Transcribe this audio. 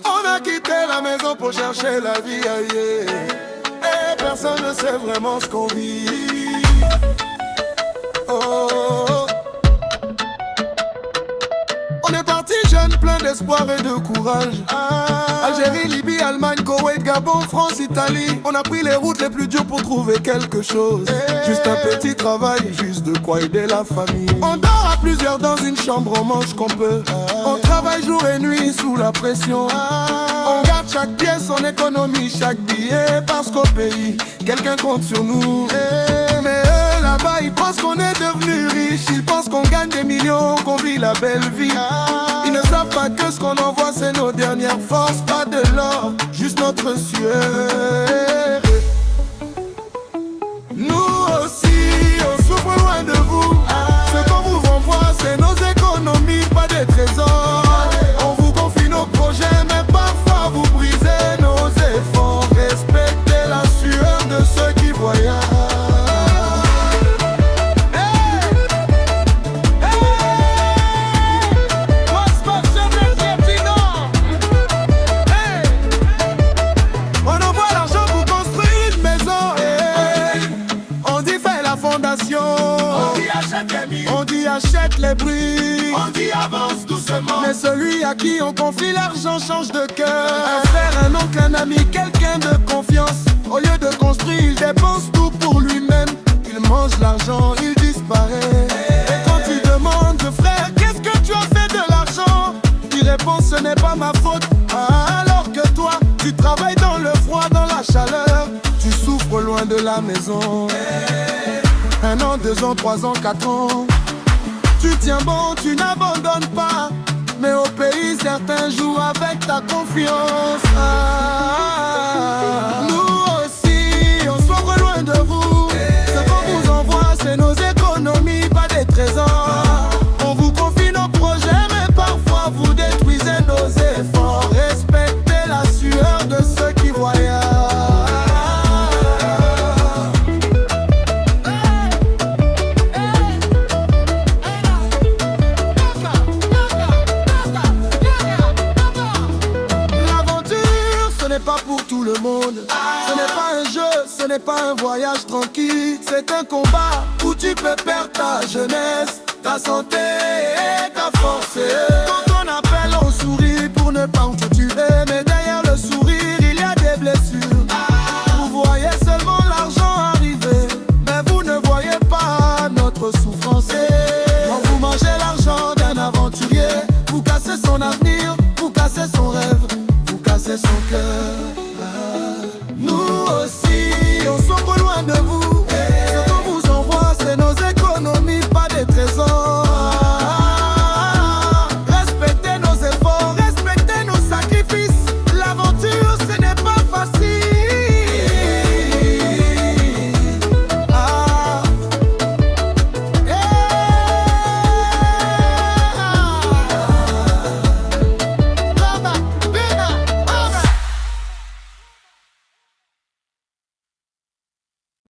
On a quitté la maison pour chercher la vie ailleurs, et personne ne sait vraiment ce qu'on vit. Oh. On est parti jeune, plein d'espoir et de courage. Algérie, Libye, Allemagne, Koweït, Gabon, France, Italie. On a pris les routes les plus dures pour trouver quelque chose. Juste un petit travail, juste de quoi aider la famille. On dort à plusieurs dans une chambre, on mange qu'on peut. On travaille jour et nuit sous la pression. On garde chaque pièce, on économise chaque billet. Parce qu'au pays, quelqu'un compte sur nous. Mais eux là-bas, ils pensent qu'on est devenu riche. Ils pensent qu'on gagne des millions, qu'on vit la belle vie. Ils ne savent pas que ce qu'on envoie c'est nos dernières forces. Pas de l'or, juste notre sueur. Nous aussi, on souffre loin de vous. Ce qu'on vous renvoie c'est nos économies, pas des trésors. On vous confie nos projets, mais parfois vous brisez nos efforts. Respectez la sueur de ceux qui voyagent. On dit achète les bruits, on dit avance doucement. Mais celui à qui on confie l'argent change de cœur. Un frère, un oncle, un ami, quelqu'un de confiance. Au lieu de construire, il dépense tout pour lui-même. Il mange l'argent, il disparaît. Et quand tu demandes, frère, qu'est-ce que tu as fait de l'argent? Il répond, ce n'est pas ma faute. Alors que toi, tu travailles dans le froid, dans la chaleur. Tu souffres loin de la maison. 1 an, 2 ans, 3 ans, 4 ans. Tu tiens bon, tu n'abandonnes pas. Mais au pays, certains jouent avec ta confiance. Nous aussi, on souffre loin de vous. Ce qu'on vous envoie, c'est nos économies, pas des trésors. On vous confie nos projets, mais parfois vous détruisez nos efforts. Respectez la sueur de ceux qui voyagent. Pas pour tout le monde. Ce n'est pas un jeu, ce n'est pas un voyage tranquille. C'est un combat où tu peux perdre ta jeunesse, ta santé et ta force. Quand on appelle, on sourit pour ne pas